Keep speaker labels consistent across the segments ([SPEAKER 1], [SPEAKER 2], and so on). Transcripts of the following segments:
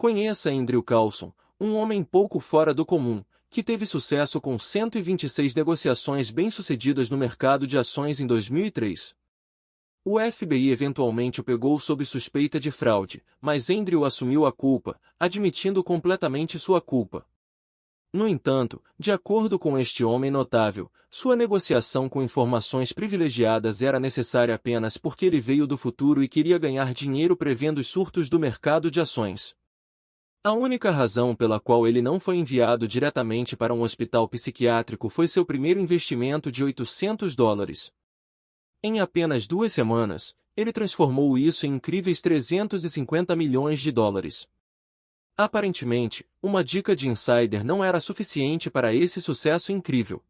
[SPEAKER 1] Conheça Andrew Carlson, um homem pouco fora do comum, que teve sucesso com 126 negociações bem-sucedidas no mercado de ações em 2003. O FBI eventualmente o pegou sob suspeita de fraude, mas Andrew assumiu a culpa, admitindo completamente sua culpa. No entanto, de acordo com este homem notável, sua negociação com informações privilegiadas era necessária apenas porque ele veio do futuro e queria ganhar dinheiro prevendo os surtos do mercado de ações. A única razão pela qual ele não foi enviado diretamente para um hospital psiquiátrico foi seu primeiro investimento de $800. Em apenas 2 semanas, ele transformou isso em incríveis $350 milhões. Aparentemente, uma dica de insider não era suficiente para esse sucesso incrível.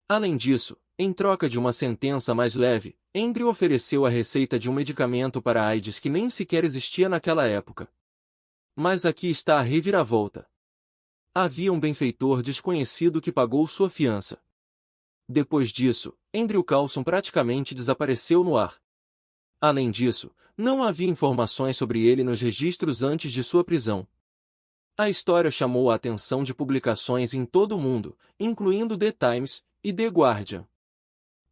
[SPEAKER 1] Além disso, em troca de uma sentença mais leve, Andrew ofereceu a receita de um medicamento para AIDS que nem sequer existia naquela época. Mas aqui está a reviravolta. Havia um benfeitor desconhecido que pagou sua fiança. Depois disso, Andrew Carlson praticamente desapareceu no ar. Além disso, não havia informações sobre ele nos registros antes de sua prisão. A história chamou a atenção de publicações em todo o mundo, incluindo The Times e The Guardian.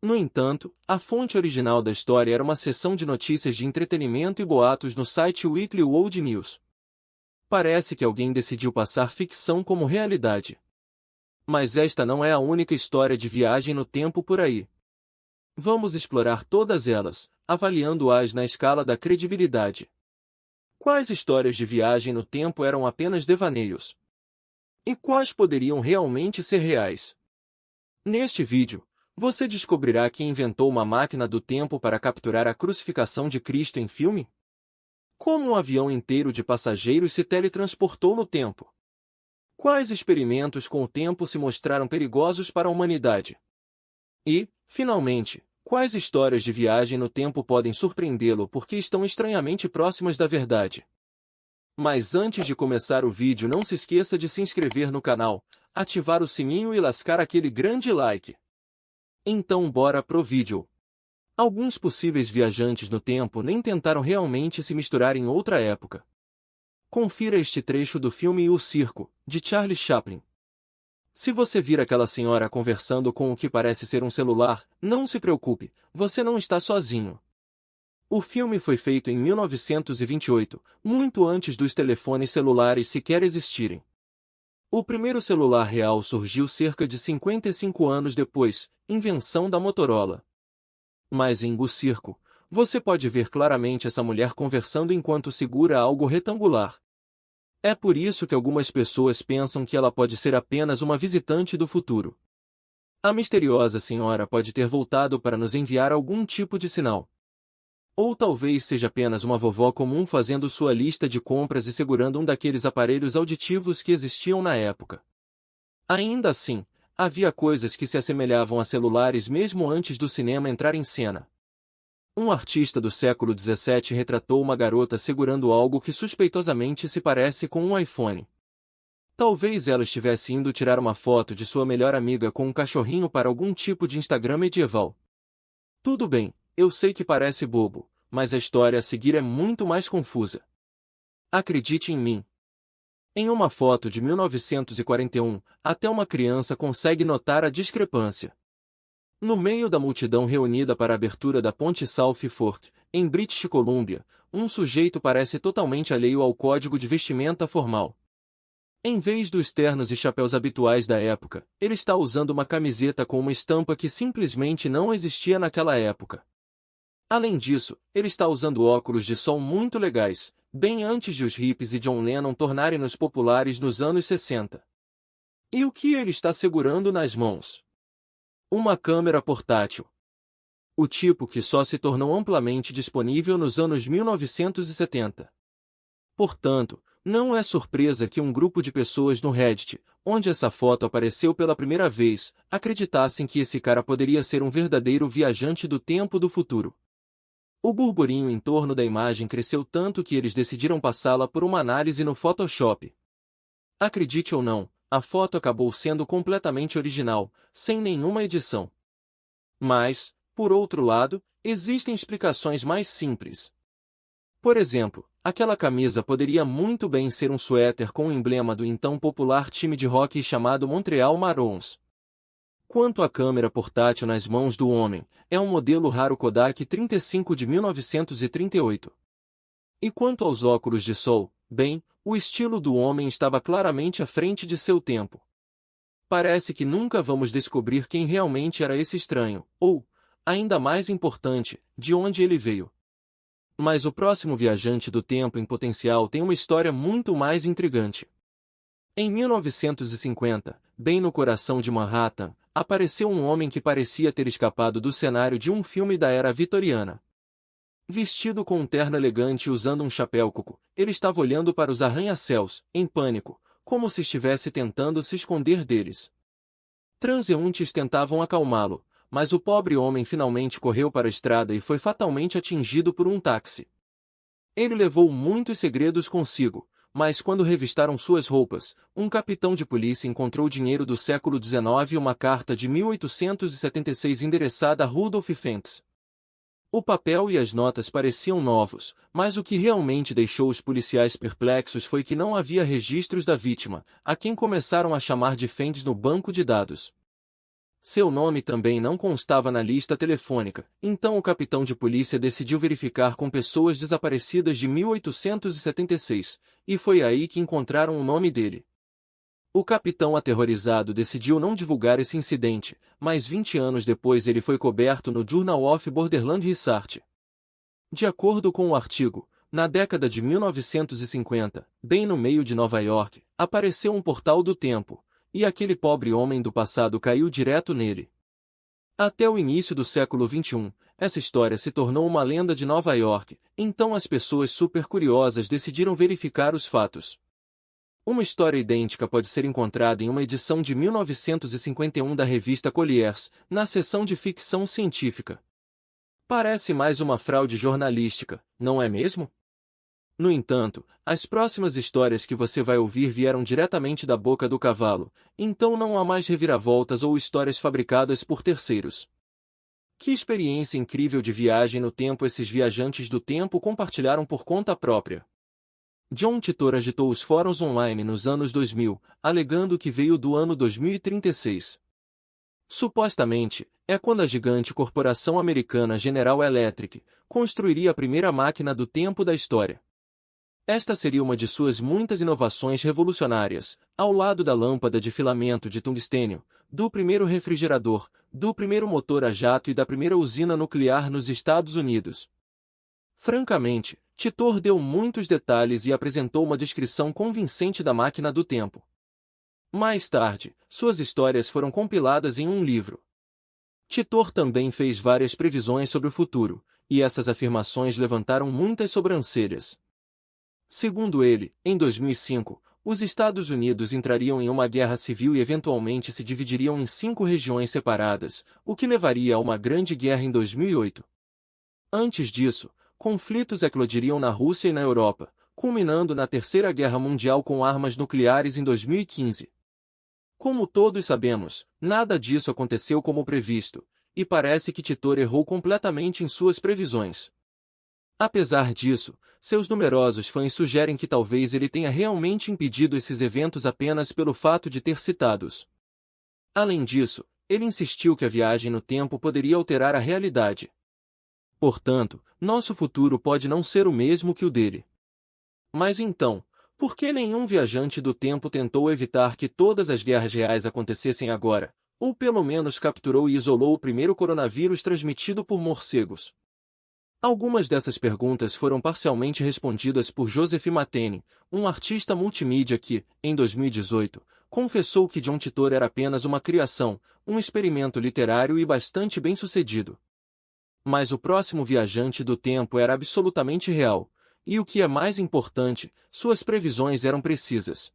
[SPEAKER 1] No entanto, a fonte original da história era uma seção de notícias de entretenimento e boatos no site Weekly World News. Parece que alguém decidiu passar ficção como realidade. Mas esta não é a única história de viagem no tempo por aí. Vamos explorar todas elas, avaliando-as na escala da credibilidade. Quais histórias de viagem no tempo eram apenas devaneios? E quais poderiam realmente ser reais? Neste vídeo, você descobrirá quem inventou uma máquina do tempo para capturar a crucificação de Cristo em filme? Como um avião inteiro de passageiros se teletransportou no tempo? Quais experimentos com o tempo se mostraram perigosos para a humanidade? E, finalmente, quais histórias de viagem no tempo podem surpreendê-lo porque estão estranhamente próximas da verdade? Mas antes de começar o vídeo, não se esqueça de se inscrever no canal, ativar o sininho e lascar aquele grande like. Então bora pro vídeo. Alguns possíveis viajantes no tempo nem tentaram realmente se misturar em outra época. Confira este trecho do filme O Circo, de Charlie Chaplin. Se você vir aquela senhora conversando com o que parece ser um celular, não se preocupe, você não está sozinho. O filme foi feito em 1928, muito antes dos telefones celulares sequer existirem. O primeiro celular real surgiu cerca de 55 anos depois, invenção da Motorola. Mas em O Circo, você pode ver claramente essa mulher conversando enquanto segura algo retangular. É por isso que algumas pessoas pensam que ela pode ser apenas uma visitante do futuro. A misteriosa senhora pode ter voltado para nos enviar algum tipo de sinal. Ou talvez seja apenas uma vovó comum fazendo sua lista de compras e segurando um daqueles aparelhos auditivos que existiam na época. Ainda assim, havia coisas que se assemelhavam a celulares mesmo antes do cinema entrar em cena. Um artista do século XVII retratou uma garota segurando algo que suspeitosamente se parece com um iPhone. Talvez ela estivesse indo tirar uma foto de sua melhor amiga com um cachorrinho para algum tipo de Instagram medieval. Tudo bem, eu sei que parece bobo, mas a história a seguir é muito mais confusa. Acredite em mim. Em uma foto de 1941, até uma criança consegue notar a discrepância. No meio da multidão reunida para a abertura da ponte South Fork, em British Columbia, um sujeito parece totalmente alheio ao código de vestimenta formal. Em vez dos ternos e chapéus habituais da época, ele está usando uma camiseta com uma estampa que simplesmente não existia naquela época. Além disso, ele está usando óculos de sol muito legais, bem antes de os hippies e John Lennon tornarem-nos populares nos anos 60. E o que ele está segurando nas mãos? Uma câmera portátil. O tipo que só se tornou amplamente disponível nos anos 1970. Portanto, não é surpresa que um grupo de pessoas no Reddit, onde essa foto apareceu pela primeira vez, acreditassem que esse cara poderia ser um verdadeiro viajante do tempo do futuro. O burburinho em torno da imagem cresceu tanto que eles decidiram passá-la por uma análise no Photoshop. Acredite ou não, a foto acabou sendo completamente original, sem nenhuma edição. Mas, por outro lado, existem explicações mais simples. Por exemplo, Aquela camisa poderia muito bem ser um suéter com o emblema do então popular time de hóquei chamado Montreal Maroons. Quanto à câmera portátil nas mãos do homem, é um modelo raro Kodak 35 de 1938. E quanto aos óculos de sol, bem, o estilo do homem estava claramente à frente de seu tempo. Parece que nunca vamos descobrir quem realmente era esse estranho, ou, ainda mais importante, de onde ele veio. Mas o próximo viajante do tempo em potencial tem uma história muito mais intrigante. Em 1950, bem no coração de Manhattan, apareceu um homem que parecia ter escapado do cenário de um filme da era vitoriana. Vestido com um terno elegante e usando um chapéu coco, ele estava olhando para os arranha-céus, em pânico, como se estivesse tentando se esconder deles. Transeuntes tentavam acalmá-lo, mas o pobre homem finalmente correu para a estrada e foi fatalmente atingido por um táxi. Ele levou muitos segredos consigo, mas quando revistaram suas roupas, um capitão de polícia encontrou dinheiro do século XIX e uma carta de 1876 endereçada a Rudolf Fentz. O papel e as notas pareciam novos, mas o que realmente deixou os policiais perplexos foi que não havia registros da vítima, a quem começaram a chamar de Fentz no banco de dados. Seu nome também não constava na lista telefônica, então o capitão de polícia decidiu verificar com pessoas desaparecidas de 1876, e foi aí que encontraram o nome dele. O capitão aterrorizado decidiu não divulgar esse incidente, mas 20 anos depois ele foi coberto no Journal of Borderland Research. De acordo com o artigo, na década de 1950, bem no meio de Nova York, apareceu um portal do tempo, e aquele pobre homem do passado caiu direto nele. Até o início do século XXI, essa história se tornou uma lenda de Nova York, então as pessoas super curiosas decidiram verificar os fatos. Uma história idêntica pode ser encontrada em uma edição de 1951 da revista Collier's, na seção de ficção científica. Parece mais uma fraude jornalística, não é mesmo? No entanto, as próximas histórias que você vai ouvir vieram diretamente da boca do cavalo, então não há mais reviravoltas ou histórias fabricadas por terceiros. Que experiência incrível de viagem no tempo esses viajantes do tempo compartilharam por conta própria. John Titor agitou os fóruns online nos anos 2000, alegando que veio do ano 2036. Supostamente, é quando a gigante corporação americana General Electric construiria a primeira máquina do tempo da história. Esta seria uma de suas muitas inovações revolucionárias, ao lado da lâmpada de filamento de tungstênio, do primeiro refrigerador, do primeiro motor a jato e da primeira usina nuclear nos Estados Unidos. Francamente, Titor deu muitos detalhes e apresentou uma descrição convincente da máquina do tempo. Mais tarde, suas histórias foram compiladas em um livro. Titor também fez várias previsões sobre o futuro, e essas afirmações levantaram muitas sobrancelhas. Segundo ele, em 2005, os Estados Unidos entrariam em uma guerra civil e eventualmente se dividiriam em 5 regiões separadas, o que levaria a uma grande guerra em 2008. Antes disso, conflitos eclodiriam na Rússia e na Europa, culminando na Terceira Guerra Mundial com armas nucleares em 2015. Como todos sabemos, nada disso aconteceu como previsto, e parece que Titor errou completamente em suas previsões. Apesar disso, seus numerosos fãs sugerem que talvez ele tenha realmente impedido esses eventos apenas pelo fato de ter citados. Além disso, ele insistiu que a viagem no tempo poderia alterar a realidade. Portanto, nosso futuro pode não ser o mesmo que o dele. Mas então, por que nenhum viajante do tempo tentou evitar que todas as guerras reais acontecessem agora, ou pelo menos capturou e isolou o primeiro coronavírus transmitido por morcegos? Algumas dessas perguntas foram parcialmente respondidas por Joseph Matene, um artista multimídia que, em 2018, confessou que John Titor era apenas uma criação, um experimento literário e bastante bem-sucedido. Mas o próximo viajante do tempo era absolutamente real, e o que é mais importante, suas previsões eram precisas.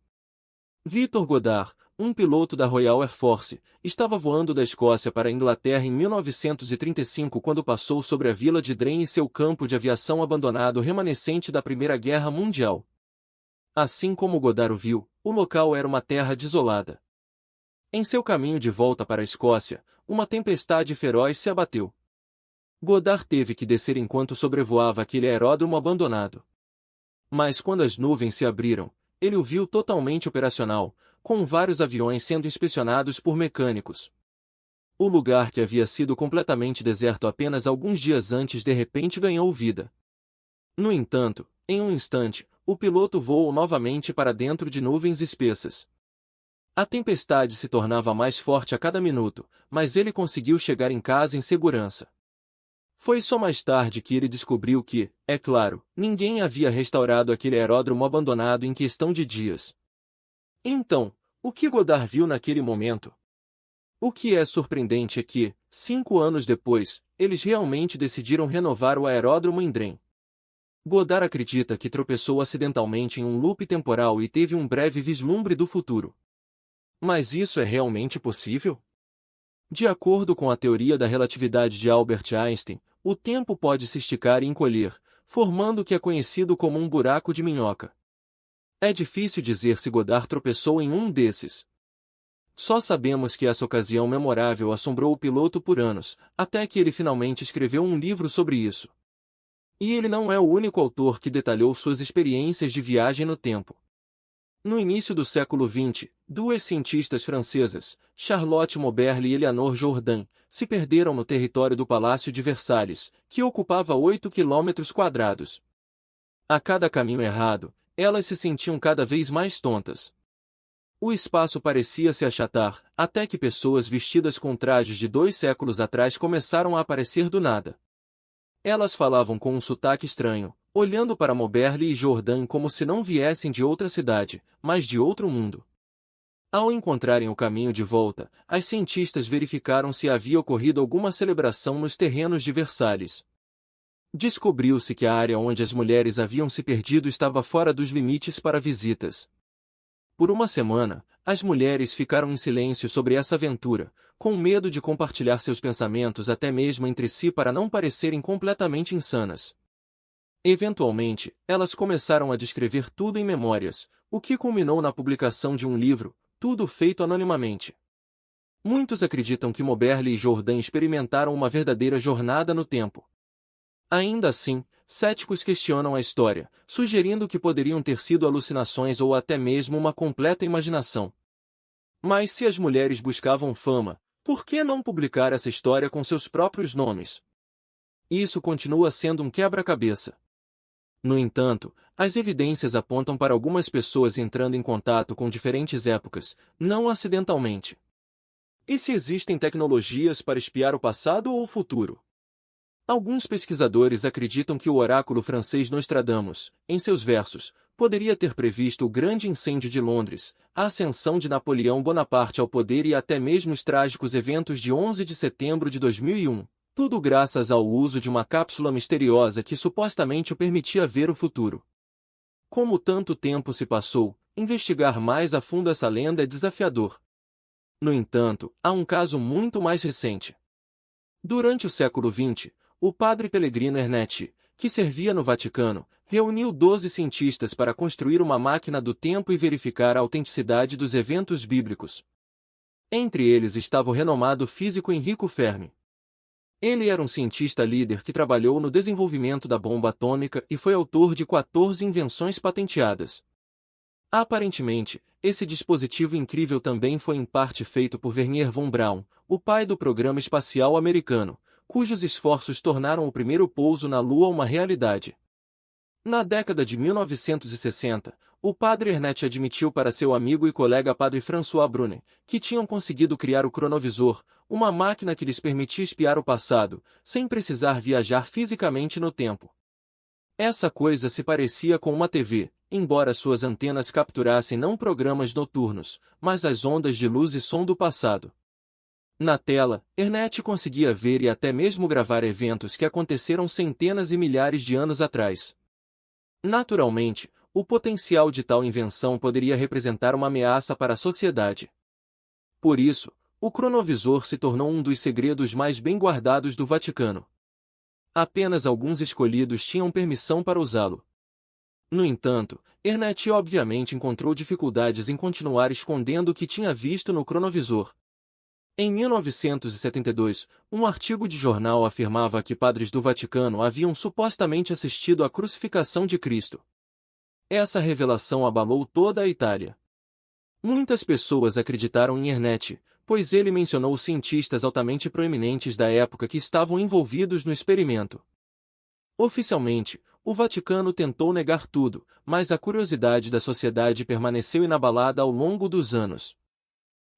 [SPEAKER 1] Victor Goddard, um piloto da Royal Air Force, estava voando da Escócia para a Inglaterra em 1935 quando passou sobre a vila de Dren e seu campo de aviação abandonado remanescente da Primeira Guerra Mundial. Assim como Goddard o viu, o local era uma terra desolada. Em seu caminho de volta para a Escócia, uma tempestade feroz se abateu. Goddard teve que descer enquanto sobrevoava aquele aeródromo abandonado. Mas quando as nuvens se abriram, ele o viu totalmente operacional, com vários aviões sendo inspecionados por mecânicos. O lugar que havia sido completamente deserto apenas alguns dias antes de repente ganhou vida. No entanto, em um instante, o piloto voou novamente para dentro de nuvens espessas. A tempestade se tornava mais forte a cada minuto, mas ele conseguiu chegar em casa em segurança. Foi só mais tarde que ele descobriu que, é claro, ninguém havia restaurado aquele aeródromo abandonado em questão de dias. Então, o que Goddard viu naquele momento? O que é surpreendente é que, 5 anos depois, eles realmente decidiram renovar o aeródromo em Dren. Goddard acredita que tropeçou acidentalmente em um loop temporal e teve um breve vislumbre do futuro. Mas isso é realmente possível? De acordo com a teoria da relatividade de Albert Einstein, o tempo pode se esticar e encolher, formando o que é conhecido como um buraco de minhoca. É difícil dizer se Goddard tropeçou em um desses. Só sabemos que essa ocasião memorável assombrou o piloto por anos, até que ele finalmente escreveu um livro sobre isso. E ele não é o único autor que detalhou suas experiências de viagem no tempo. No início do século XX, duas cientistas francesas, Charlotte Moberly e Eleanor Jourdain, se perderam no território do Palácio de Versalhes, que ocupava 8 km². A cada caminho errado, elas se sentiam cada vez mais tontas. O espaço parecia se achatar, até que pessoas vestidas com trajes de 2 séculos atrás começaram a aparecer do nada. Elas falavam com um sotaque estranho, olhando para Moberly e Jourdain como se não viessem de outra cidade, mas de outro mundo. Ao encontrarem o caminho de volta, as cientistas verificaram se havia ocorrido alguma celebração nos terrenos de Versalhes. Descobriu-se que a área onde as mulheres haviam se perdido estava fora dos limites para visitas. Por uma semana, as mulheres ficaram em silêncio sobre essa aventura, com medo de compartilhar seus pensamentos até mesmo entre si para não parecerem completamente insanas. Eventualmente, elas começaram a descrever tudo em memórias, o que culminou na publicação de um livro, tudo feito anonimamente. Muitos acreditam que Moberly e Jourdain experimentaram uma verdadeira jornada no tempo. Ainda assim, céticos questionam a história, sugerindo que poderiam ter sido alucinações ou até mesmo uma completa imaginação. Mas se as mulheres buscavam fama, por que não publicar essa história com seus próprios nomes? Isso continua sendo um quebra-cabeça. No entanto, as evidências apontam para algumas pessoas entrando em contato com diferentes épocas, não acidentalmente. E se existem tecnologias para espiar o passado ou o futuro? Alguns pesquisadores acreditam que o oráculo francês Nostradamus, em seus versos, poderia ter previsto o grande incêndio de Londres, a ascensão de Napoleão Bonaparte ao poder e até mesmo os trágicos eventos de 11 de setembro de 2001, tudo graças ao uso de uma cápsula misteriosa que supostamente o permitia ver o futuro. Como tanto tempo se passou, investigar mais a fundo essa lenda é desafiador. No entanto, há um caso muito mais recente. Durante o século XX, o padre Pellegrino Ernetti, que servia no Vaticano, reuniu 12 cientistas para construir uma máquina do tempo e verificar a autenticidade dos eventos bíblicos. Entre eles estava o renomado físico Enrico Fermi. Ele era um cientista líder que trabalhou no desenvolvimento da bomba atômica e foi autor de 14 invenções patenteadas. Aparentemente, esse dispositivo incrível também foi em parte feito por Wernher von Braun, o pai do programa espacial americano, cujos esforços tornaram o primeiro pouso na Lua uma realidade. Na década de 1960, o padre Ernetti admitiu para seu amigo e colega padre François Brunet, que tinham conseguido criar o cronovisor, uma máquina que lhes permitia espiar o passado, sem precisar viajar fisicamente no tempo. Essa coisa se parecia com uma TV, embora suas antenas capturassem não programas noturnos, mas as ondas de luz e som do passado. Na tela, Ernetti conseguia ver e até mesmo gravar eventos que aconteceram centenas e milhares de anos atrás. Naturalmente, o potencial de tal invenção poderia representar uma ameaça para a sociedade. Por isso, o cronovisor se tornou um dos segredos mais bem guardados do Vaticano. Apenas alguns escolhidos tinham permissão para usá-lo. No entanto, Ernetti obviamente encontrou dificuldades em continuar escondendo o que tinha visto no cronovisor. Em 1972, um artigo de jornal afirmava que padres do Vaticano haviam supostamente assistido à crucificação de Cristo. Essa revelação abalou toda a Itália. Muitas pessoas acreditaram em Ernest, pois ele mencionou cientistas altamente proeminentes da época que estavam envolvidos no experimento. Oficialmente, o Vaticano tentou negar tudo, mas a curiosidade da sociedade permaneceu inabalada ao longo dos anos.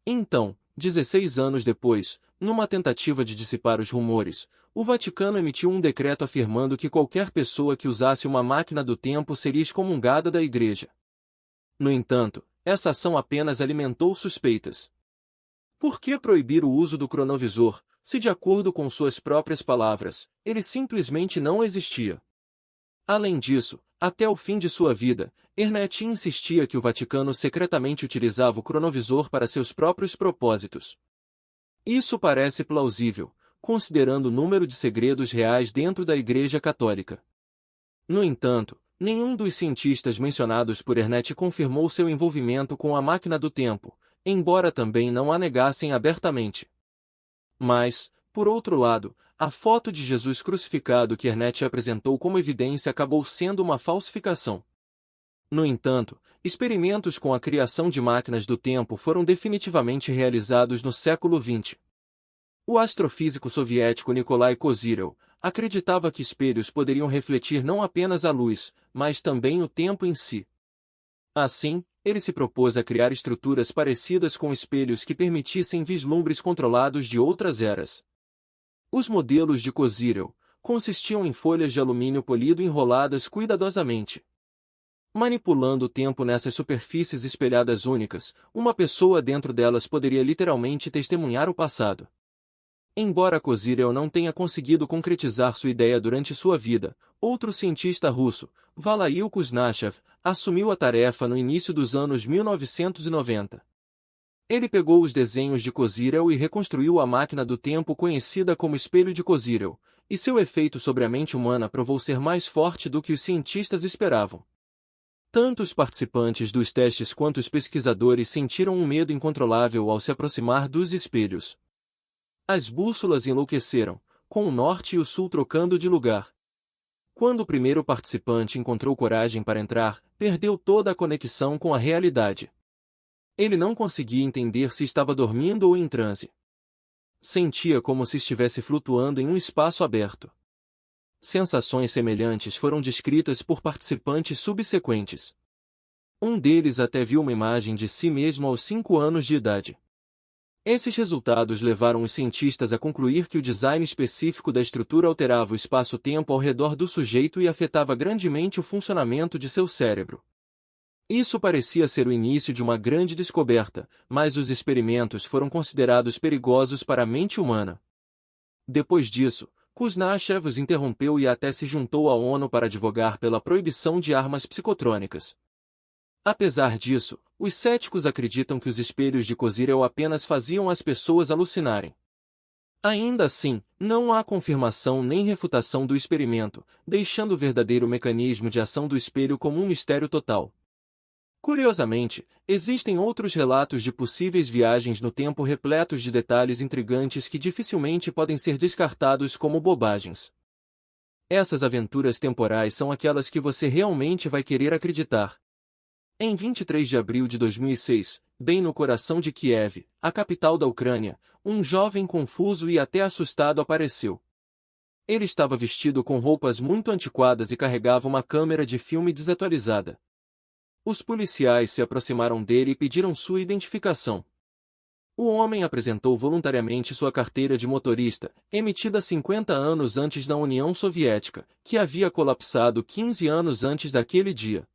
[SPEAKER 1] Então, 16 anos depois, numa tentativa de dissipar os rumores, o Vaticano emitiu um decreto afirmando que qualquer pessoa que usasse uma máquina do tempo seria excomungada da Igreja. No entanto, essa ação apenas alimentou suspeitas. Por que proibir o uso do cronovisor, se de acordo com suas próprias palavras, ele simplesmente não existia? Além disso, até o fim de sua vida, Ernest insistia que o Vaticano secretamente utilizava o cronovisor para seus próprios propósitos. Isso parece plausível, considerando o número de segredos reais dentro da Igreja Católica. No entanto, nenhum dos cientistas mencionados por Ernest confirmou seu envolvimento com a máquina do tempo, embora também não a negassem abertamente. Mas, por outro lado, a foto de Jesus crucificado que Ernest apresentou como evidência acabou sendo uma falsificação. No entanto, experimentos com a criação de máquinas do tempo foram definitivamente realizados no século XX. O astrofísico soviético Nikolai Kozyrev acreditava que espelhos poderiam refletir não apenas a luz, mas também o tempo em si. Assim, ele se propôs a criar estruturas parecidas com espelhos que permitissem vislumbres controlados de outras eras. Os modelos de Kozyrev consistiam em folhas de alumínio polido enroladas cuidadosamente. Manipulando o tempo nessas superfícies espelhadas únicas, uma pessoa dentro delas poderia literalmente testemunhar o passado. Embora Kozyrev não tenha conseguido concretizar sua ideia durante sua vida, outro cientista russo, Valery Kuznachev, assumiu a tarefa no início dos anos 1990. Ele pegou os desenhos de Kozyrev e reconstruiu a máquina do tempo conhecida como espelho de Kozyrev, e seu efeito sobre a mente humana provou ser mais forte do que os cientistas esperavam. Tanto os participantes dos testes quanto os pesquisadores sentiram um medo incontrolável ao se aproximar dos espelhos. As bússolas enlouqueceram, com o norte e o sul trocando de lugar. Quando o primeiro participante encontrou coragem para entrar, perdeu toda a conexão com a realidade. Ele não conseguia entender se estava dormindo ou em transe. Sentia como se estivesse flutuando em um espaço aberto. Sensações semelhantes foram descritas por participantes subsequentes. Um deles até viu uma imagem de si mesmo aos 5 anos de idade. Esses resultados levaram os cientistas a concluir que o design específico da estrutura alterava o espaço-tempo ao redor do sujeito e afetava grandemente o funcionamento de seu cérebro. Isso parecia ser o início de uma grande descoberta, mas os experimentos foram considerados perigosos para a mente humana. Depois disso, Kuznachev os interrompeu e até se juntou à ONU para advogar pela proibição de armas psicotrônicas. Apesar disso, os céticos acreditam que os espelhos de Kozyrev apenas faziam as pessoas alucinarem. Ainda assim, não há confirmação nem refutação do experimento, deixando o verdadeiro mecanismo de ação do espelho como um mistério total. Curiosamente, existem outros relatos de possíveis viagens no tempo repletos de detalhes intrigantes que dificilmente podem ser descartados como bobagens. Essas aventuras temporais são aquelas que você realmente vai querer acreditar. Em 23 de abril de 2006, bem no coração de Kiev, a capital da Ucrânia, um jovem confuso e até assustado apareceu. Ele estava vestido com roupas muito antiquadas e carregava uma câmera de filme desatualizada. Os policiais se aproximaram dele e pediram sua identificação. O homem apresentou voluntariamente sua carteira de motorista, emitida 50 anos antes da União Soviética, que havia colapsado 15 anos antes daquele dia.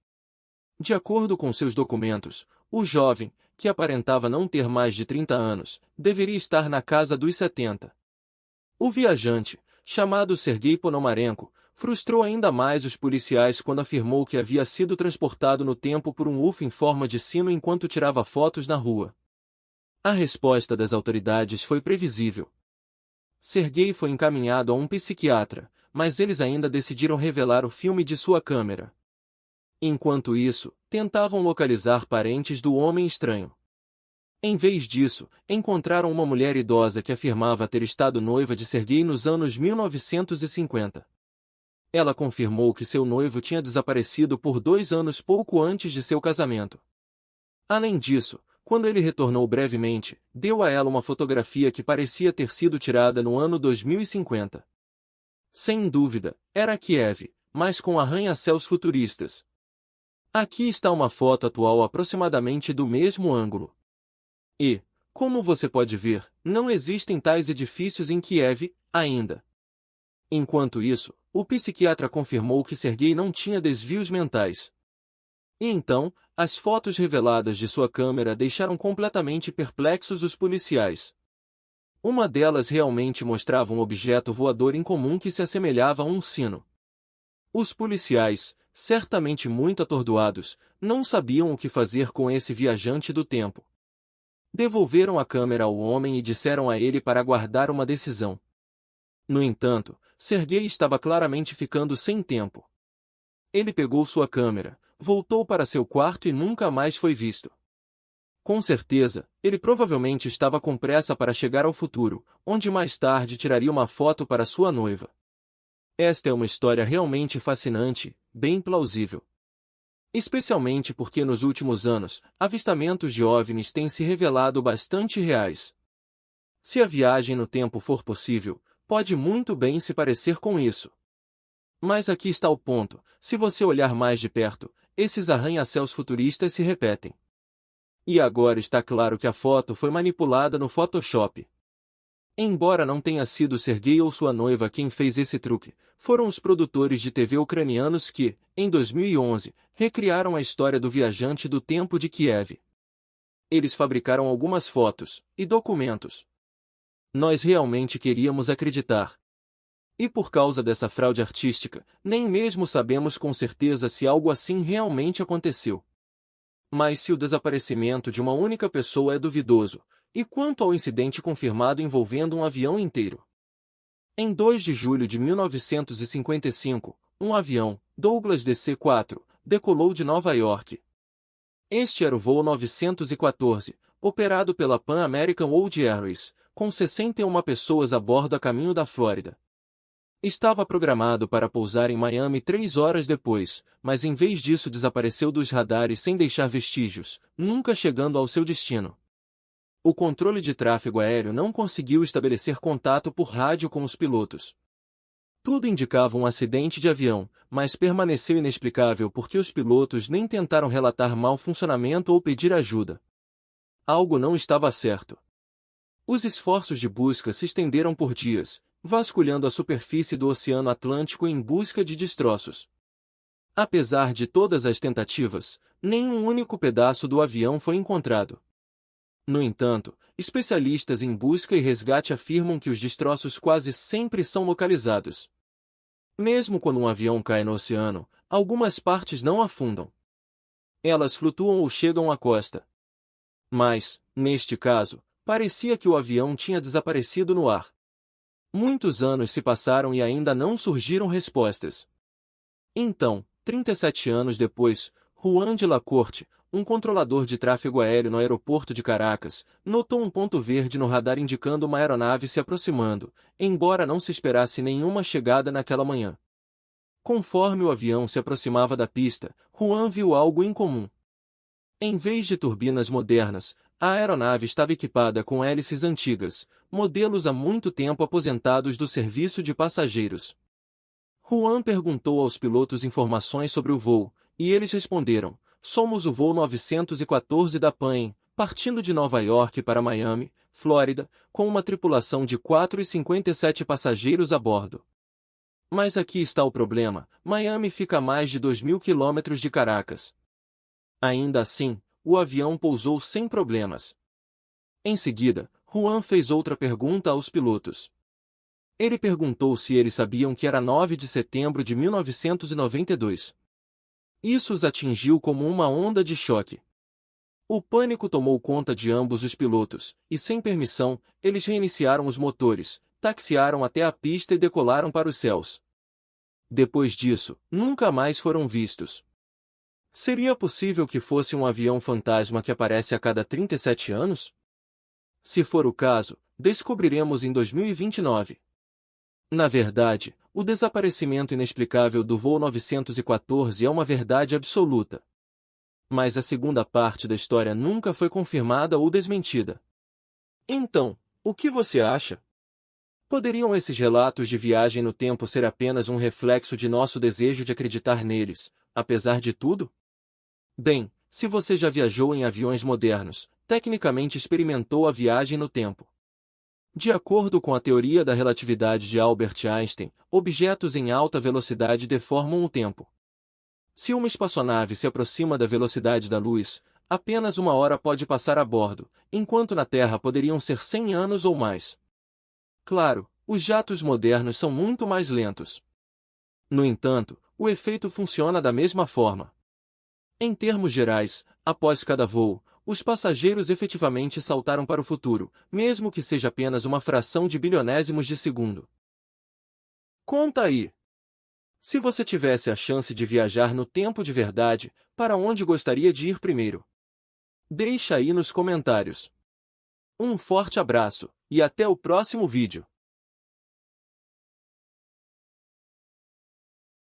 [SPEAKER 1] De acordo com seus documentos, o jovem, que aparentava não ter mais de 30 anos, deveria estar na casa dos 70. O viajante, chamado Sergei Ponomarenko, frustrou ainda mais os policiais quando afirmou que havia sido transportado no tempo por um UFO em forma de sino enquanto tirava fotos na rua. A resposta das autoridades foi previsível. Sergei foi encaminhado a um psiquiatra, mas eles ainda decidiram revelar o filme de sua câmera. Enquanto isso, tentavam localizar parentes do homem estranho. Em vez disso, encontraram uma mulher idosa que afirmava ter estado noiva de Sergei nos anos 1950. Ela confirmou que seu noivo tinha desaparecido por 2 anos pouco antes de seu casamento. Além disso, quando ele retornou brevemente, deu a ela uma fotografia que parecia ter sido tirada no ano 2050. Sem dúvida, era Kiev, mas com arranha-céus futuristas. Aqui está uma foto atual aproximadamente do mesmo ângulo. E, como você pode ver, não existem tais edifícios em Kiev, ainda. Enquanto isso, o psiquiatra confirmou que Sergei não tinha desvios mentais. E então, as fotos reveladas de sua câmera deixaram completamente perplexos os policiais. Uma delas realmente mostrava um objeto voador incomum que se assemelhava a um sino. Os policiais, certamente muito atordoados, não sabiam o que fazer com esse viajante do tempo. Devolveram a câmera ao homem e disseram a ele para aguardar uma decisão. No entanto, Sergei estava claramente ficando sem tempo. Ele pegou sua câmera, voltou para seu quarto e nunca mais foi visto. Com certeza, ele provavelmente estava com pressa para chegar ao futuro, onde mais tarde tiraria uma foto para sua noiva. Esta é uma história realmente fascinante, bem plausível. Especialmente porque nos últimos anos, avistamentos de OVNIs têm se revelado bastante reais. Se a viagem no tempo for possível, pode muito bem se parecer com isso. Mas aqui está o ponto: se você olhar mais de perto, esses arranha-céus futuristas se repetem. E agora está claro que a foto foi manipulada no Photoshop. Embora não tenha sido Sergei ou sua noiva quem fez esse truque, foram os produtores de TV ucranianos que, em 2011, recriaram a história do viajante do tempo de Kiev. Eles fabricaram algumas fotos e documentos. Nós realmente queríamos acreditar. E por causa dessa fraude artística, nem mesmo sabemos com certeza se algo assim realmente aconteceu. Mas se o desaparecimento de uma única pessoa é duvidoso, e quanto ao incidente confirmado envolvendo um avião inteiro? Em 2 de julho de 1955, um avião, Douglas DC-4, decolou de Nova York. Este era o voo 914, operado pela Pan American World Airways, com 61 pessoas a bordo a caminho da Flórida. Estava programado para pousar em Miami 3 horas depois, mas em vez disso desapareceu dos radares sem deixar vestígios, nunca chegando ao seu destino. O controle de tráfego aéreo não conseguiu estabelecer contato por rádio com os pilotos. Tudo indicava um acidente de avião, mas permaneceu inexplicável porque os pilotos nem tentaram relatar mau funcionamento ou pedir ajuda. Algo não estava certo. Os esforços de busca se estenderam por dias, vasculhando a superfície do Oceano Atlântico em busca de destroços. Apesar de todas as tentativas, nenhum único pedaço do avião foi encontrado. No entanto, especialistas em busca e resgate afirmam que os destroços quase sempre são localizados. Mesmo quando um avião cai no oceano, algumas partes não afundam. Elas flutuam ou chegam à costa. Mas, neste caso, parecia que o avião tinha desaparecido no ar. Muitos anos se passaram e ainda não surgiram respostas. Então, 37 anos depois, Juan de la Corte, um controlador de tráfego aéreo no aeroporto de Caracas, notou um ponto verde no radar indicando uma aeronave se aproximando, embora não se esperasse nenhuma chegada naquela manhã. Conforme o avião se aproximava da pista, Juan viu algo incomum. Em vez de turbinas modernas, a aeronave estava equipada com hélices antigas, modelos há muito tempo aposentados do serviço de passageiros. Juan perguntou aos pilotos informações sobre o voo, e eles responderam: "Somos o voo 914 da Pan, partindo de Nova York para Miami, Flórida, com uma tripulação de 457 passageiros a bordo." Mas aqui está o problema: Miami fica a mais de 2.000 quilômetros de Caracas. Ainda assim, o avião pousou sem problemas. Em seguida, Juan fez outra pergunta aos pilotos. Ele perguntou se eles sabiam que era 9 de setembro de 1992. Isso os atingiu como uma onda de choque. O pânico tomou conta de ambos os pilotos, e sem permissão, eles reiniciaram os motores, taxiaram até a pista e decolaram para os céus. Depois disso, nunca mais foram vistos. Seria possível que fosse um avião fantasma que aparece a cada 37 anos? Se for o caso, descobriremos em 2029. Na verdade, o desaparecimento inexplicável do voo 914 é uma verdade absoluta. Mas a segunda parte da história nunca foi confirmada ou desmentida. Então, o que você acha? Poderiam esses relatos de viagem no tempo ser apenas um reflexo de nosso desejo de acreditar neles, apesar de tudo? Bem, se você já viajou em aviões modernos, tecnicamente experimentou a viagem no tempo. De acordo com a teoria da relatividade de Albert Einstein, objetos em alta velocidade deformam o tempo. Se uma espaçonave se aproxima da velocidade da luz, apenas 1 hora pode passar a bordo, enquanto na Terra poderiam ser 100 anos ou mais. Claro, os jatos modernos são muito mais lentos. No entanto, o efeito funciona da mesma forma. Em termos gerais, após cada voo, os passageiros efetivamente saltaram para o futuro, mesmo que seja apenas uma fração de bilionésimos de segundo. Conta aí! Se você tivesse a chance de viajar no tempo de verdade, para onde gostaria de ir primeiro? Deixa aí nos comentários. Um forte abraço, e até o próximo vídeo!